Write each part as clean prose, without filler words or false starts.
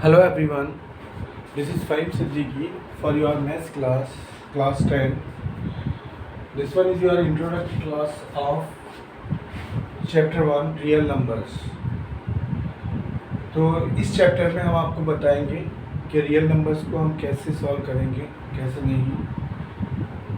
Hello everyone, this is Fahim Siddiqui for your maths class 10. This one is your introductory class of chapter 1 real numbers. तो इस chapter में हम आपको बताएंगे कि रियल नंबर्स को हम कैसे सॉल्व करेंगे, कैसे नहीं।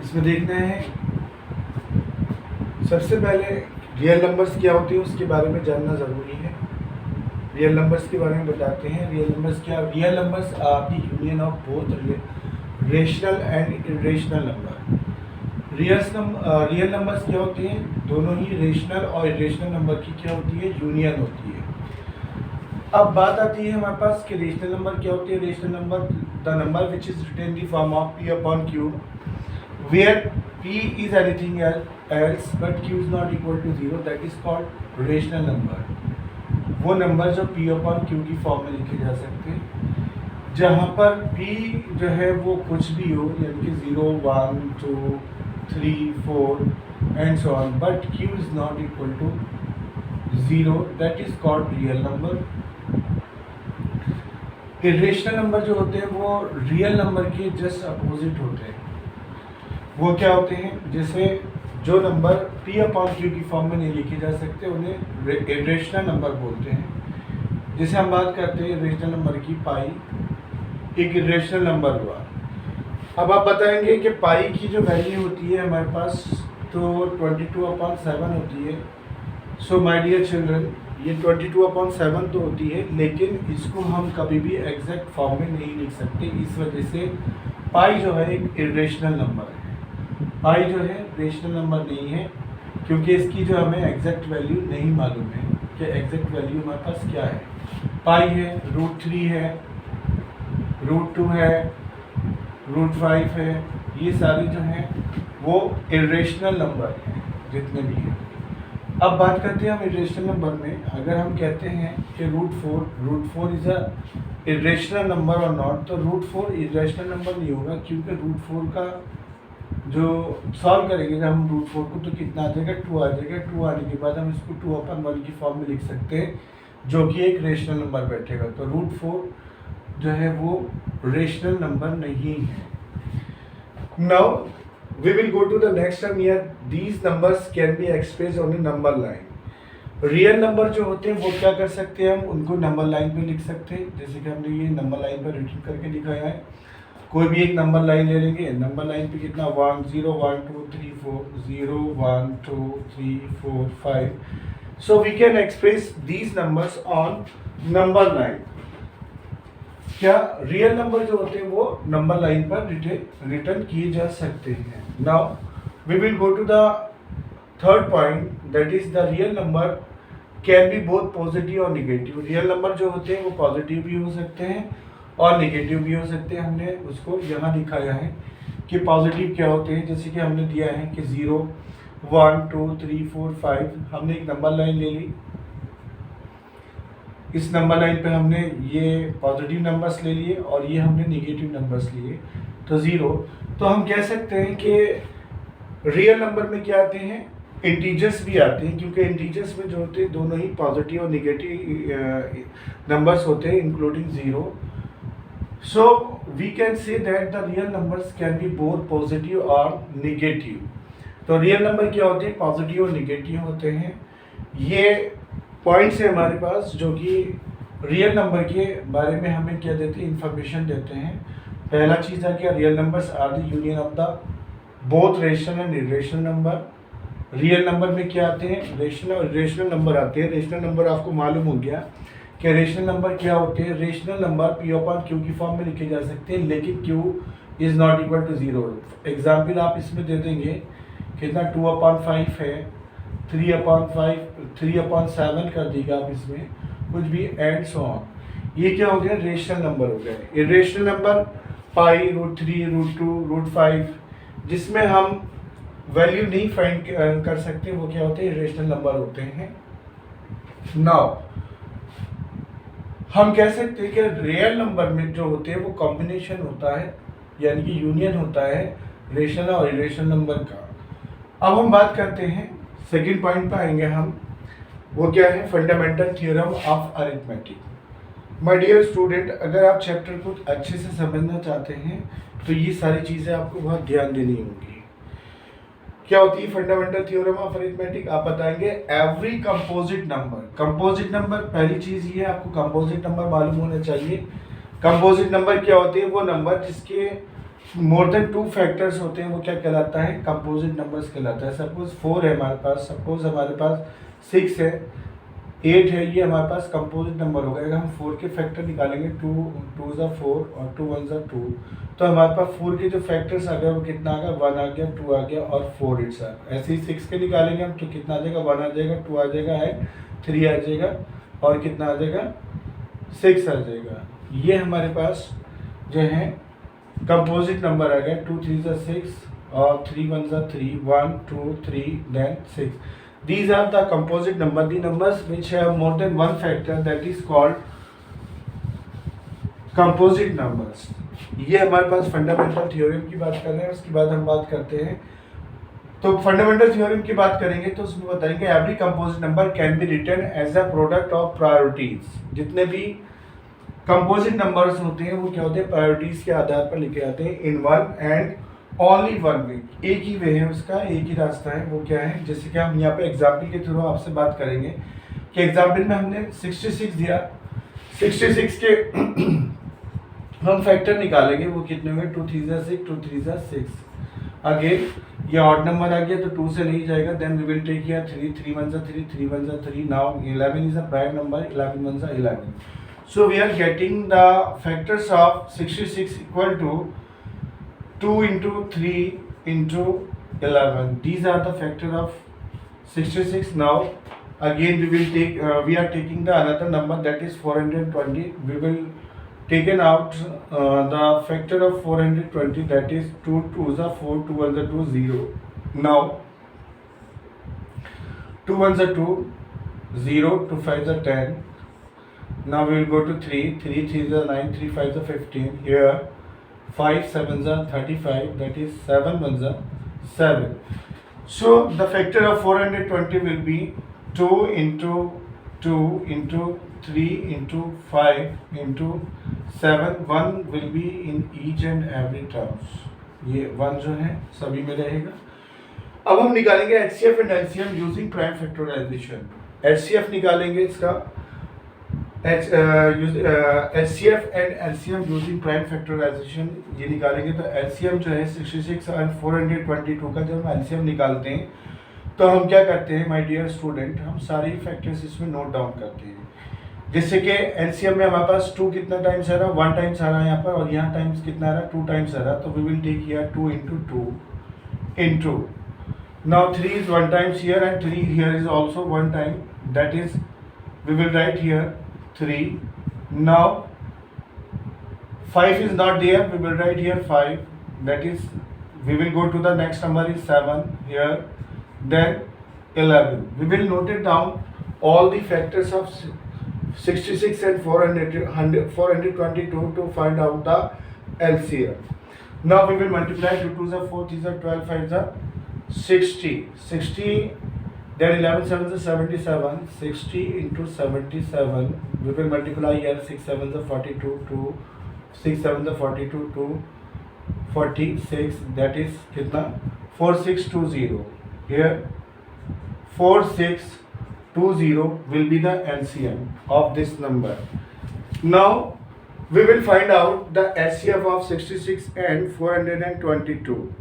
इसमें देखना है सबसे पहले रियल नंबर्स क्या होते हैं उसके बारे में जानना ज़रूरी है। रियल नंबर्स के बारे में बताते हैं। रियल नंबर्स क्या? Real numbers are the union of both rational and irrational number. Real numbers क्या होते हैं? दोनों ही रेशनल और इरेशनल नंबर की क्या होती है? यूनियन होती है। अब बात आती है हमारे पास कि रेशनल नंबर क्या होते हैं। Rational number the number which is written the form of p upon q where p is anything else but q is not equal to 0, that is called rational number। वो number जो p upon q की form में लिखे जा सकते हैं, जहाँ पर p जो है वो कुछ भी हो, यानी कि 0, 1, 2, 3, 4 and so on, but q is not equal to 0, that is called real number. Irrational number जो होते हैं वो रियल नंबर के जस्ट अपोजिट होते हैं। वो क्या होते हैं? जैसे जो नंबर p अपॉन क्यू की फॉर्म में नहीं लिखे जा सकते उन्हें इरेशनल नंबर बोलते हैं। जैसे हम बात करते हैं इरेशनल नंबर की, पाई एक इरेशनल नंबर हुआ। अब आप बताएंगे कि पाई की जो वैल्यू होती है हमारे पास तो 22/7 होती है। सो माय डियर चिल्ड्रन, ये 22/7 तो होती है, लेकिन इसको हम कभी भी एग्जैक्ट फॉर्म में नहीं लिख सकते। इस वजह से पाई जो है एक इरेशनल नंबर है। पाई जो है रेशनल नंबर नहीं है, क्योंकि इसकी जो हमें एग्जैक्ट वैल्यू नहीं मालूम है कि एग्जैक्ट वैल्यू हमारे पास क्या है। पाई है, √3 है, √2 है, √5 है, ये सारे जो हैं वो इरेशनल नंबर हैं जितने भी हैं। अब बात करते हैं हम इरेशनल नंबर में। अगर हम कहते हैं कि √4 इज अ इरेशनल नंबर और नॉट, तो √4 इरेशनल नंबर नहीं होगा, क्योंकि √4 का जो सॉल्व करेंगे जब हम √4 को, तो कितना आ जाएगा? 2 आ जाएगा। 2 आने के बाद हम इसको 2/1 की फॉर्म में लिख सकते हैं, जो कि एक रेशनल नंबर बैठेगा। तो √4 जो है वो रेशनल नंबर नहीं है। Now we will go to the next term. Here these numbers can be expressed on a number line. Real number जो होते हैं वो क्या कर सकते हैं? हम उनको नंबर लाइन पे लिख सकते हैं, जैसे कि हमने ये नंबर लाइन पर रिटर्न करके दिखाया है। कोई भी एक नंबर लाइन ले लेंगे, नंबर लाइन पे कितना 1 0 1 2 3 4 0 1 2 3 4 5। So we can express these numbers on number line. क्या रियल नंबर जो होते हैं वो नंबर लाइन पर रिटर्न किए जा सकते हैं। Now we will go to the third point, that is the real number can be both positive और निगेटिव। रियल नंबर जो होते हैं वो पॉजिटिव भी हो सकते हैं और नेगेटिव भी हो सकते हैं। हमने उसको यहाँ दिखाया है कि पॉजिटिव क्या होते हैं, जैसे कि हमने दिया है कि 0 1 2 3 4 5। हमने एक नंबर लाइन ले ली, इस नंबर लाइन पे हमने ये पॉजिटिव नंबर्स ले लिए और ये हमने नेगेटिव नंबर्स लिए, तो 0। तो हम कह सकते हैं कि रियल नंबर में क्या आते हैं? इंटीजर्स भी आते हैं, क्योंकि इंटीजर्स में जो होते हैं दोनों ही पॉजिटिव और नेगेटिव नंबर्स होते हैं, including 0। So we can say that the real numbers can be both positive और negative। तो रियल नंबर क्या होते हैं? पॉजिटिव और निगेटिव होते हैं। ये पॉइंट्स है हमारे पास जो कि रियल नंबर के बारे में हमें क्या देते हैं? इंफॉर्मेशन देते हैं। पहला चीज़ है क्या? Real numbers are the union of the both rational and irrational number. Real number में क्या आते हैं? रेशनल और इरेशनल नंबर आते हैं। रेशनल नंबर आपको मालूम हो गया कि रेशनल नंबर क्या होते हैं। Rational number p upon q की फॉर्म में लिखे जा सकते हैं, लेकिन q is not equal to 0। Example आप इसमें दे देंगे, कितना 2/5 है, 3/7 कर देगा आप इसमें कुछ भी, एंड सो ऑन। ये क्या हो गया? रेशनल नंबर हो गया। इरेशनल नंबर पाई, √3 √2 √5, जिसमें हम वैल्यू नहीं फाइंड कर सकते, वो क्या होते हैं? इरेशनल नंबर होते हैं। नाउ हम कह सकते हैं कि रियल नंबर में जो होते हैं वो कॉम्बिनेशन होता है, यानी कि यूनियन होता है रेशनल और इरेशनल नंबर का। अब हम बात करते हैं सेकंड पॉइंट पे आएंगे हम, वो क्या है? Fundamental theorem of arithmetic. My dear student, अगर आप चैप्टर को अच्छे से समझना चाहते हैं तो ये सारी चीज़ें आपको बहुत ध्यान देनी होंगी। क्या होती है फंडामेंटल थ्योरम ऑफ अरिथमेटिक? आप बताएंगे every composite number. Composite number, पहली चीज़ ये आपको कंपोजिट नंबर मालूम होना चाहिए। कंपोजिट नंबर क्या होते हैं? वो नंबर जिसके मोर देन 2 फैक्टर्स होते हैं, वो क्या कहलाता है? कंपोजिट नंबर्स कहलाता है। सपोज 4 है हमारे पास, सपोज हमारे पास 6 है, 8 है, ये हमारे पास कंपोजिट नंबर हो गया। अगर हम 4 के फैक्टर निकालेंगे, 2 2 ज़ा 4 और 2 1 ज़ा 2, तो हमारे पास 4 के जो फैक्टर्स आ गए वो कितना आ गया? 1 आ गया, 2 आ गया और 4 इट्स आ गया। ऐसे ही 6 के निकालेंगे हम तो कितना आ जाएगा? 1 आ जाएगा, 2 आ जाएगा, एंड 3 आ जाएगा और कितना आ जाएगा? 6 आ जाएगा। ये हमारे पास जो है कंपोजिट नंबर आ गया। 2 3 ज़ा 6 और 3 1 ज़ा 3, 1 2 3 then 6. These are the composite number, the numbers which have more than one factor, that is called composite numbers. ये हमारे पास फंडामेंटल थ्योरम की बात कर रहे हैं। उसके बाद हम बात करते हैं, तो फंडामेंटल थ्योरम की बात करेंगे तो उसमें बताएंगे every composite number can be written as a product of priorities. जितने भी कंपोजिट नंबर्स होते हैं वो क्या होते हैं? प्रायोरिटीज के आधार पर लिखे जाते हैं in one and only one way. एक ही वे है उसका, एक ही रास्ता है। वो क्या है? जैसे कि हम यहाँ पे एग्जाम्पल के थ्रू आपसे बात करेंगे कि एग्जाम्पल में हमने 66 दिया, 66 के हम फैक्टर निकालेंगे, वो कितने हुए? 2 3 ज़ा 6, 2 3 ज़ा 6। अगेन ये ऑड नंबर आ गया तो 2 से नहीं जाएगा, then we will take here 3 3 1 ज़ा 3, 3 1 ज़ा 3। Now 11 is a prime number, 11 1 ज़ा 11। So we are getting the factors of 66 equal to 2 into 3 into 11. These are the factor of 66. Now again we will take we are taking the another number, that is 420. We will taken out the factor of 420, that is 2 2 is 4, 2 1 is 2, 0. Now 2 1 is 2, 0, 2 5 is 10. Now we will go to 3 3 3 is 9, 3 5 is 15. Here 5 7 is 35, that is 7 1 is 7. So the factor of 420 will be 2 into 2 into 3 into 5 into 7. 1 will be in each and every terms. ये 1 जो है सभी में रहेगा। अब हम निकालेंगे HCF and LCM using prime factorization. HCF निकालेंगे इसका, HCF and LCM using prime factorization ये निकालेंगे। तो LCM जो है 66 और 422 का जब हम LCM निकालते हैं तो हम क्या करते हैं माय डियर स्टूडेंट? हम सारे फैक्टर्स इसमें नोट डाउन करते हैं। जैसे कि LCM में हमारे पास 2 कितना टाइम्स आ रहा है? 1 टाइम्स आ रहा है यहाँ पर, और यहाँ टाइम्स कितना आ रहा है? 2 टाइम्स आ रहा है। तो we will take here 2 into 2 into, now 3 is 1 times here and 3 here is also 1 time, that is we will write here 3. Now 5 is not there, we will write here 5, that is we will go to the next number is 7 here, then 11. We will note it down all the factors of 66 and 422 to find out the LCM. Now we will multiply 2 2 is 4, 3 is 12, 5 is 60, 60, then 11 7 is 77, 60 into 77. We will multiply here 6 7 is 42, 2 6 7 is 42, 2 46, that is कितना? 4620. Here 4620 will be the LCM of this number. Now we will find out the HCF of 66 and 422.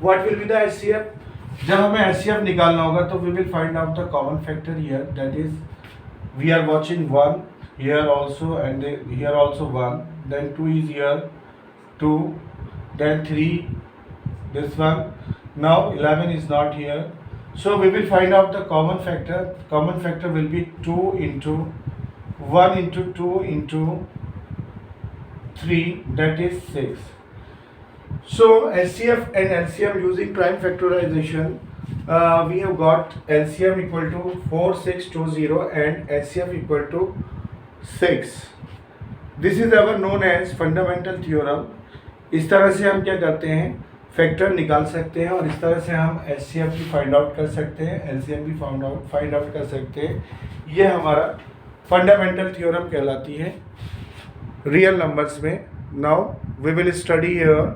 What will be the HCF? जब हमें HCF निकालना होगा तो we will find out the common factor here, that is we are watching 1 here also and here also 1, then 2 is here, 2, then 3, this one. Now 11 is not here, so we will find out the common factor. Common factor will be 2 into 1 into 2 into 3, that is 6. So HCF and LCM using prime factorization, we have got LCM equal to 4620 and HCF equal to 6. This is our known as fundamental theorem. इस तरह से हम क्या करते हैं? Factor निकाल सकते हैं और इस तरह से हम HCF भी फाइंड आउट कर सकते हैं, LCM भी फाइंड आउट कर सकते हैं। ये हमारा फंडामेंटल थ्योरम कहलाती है रियल नंबर्स में. Now we will study here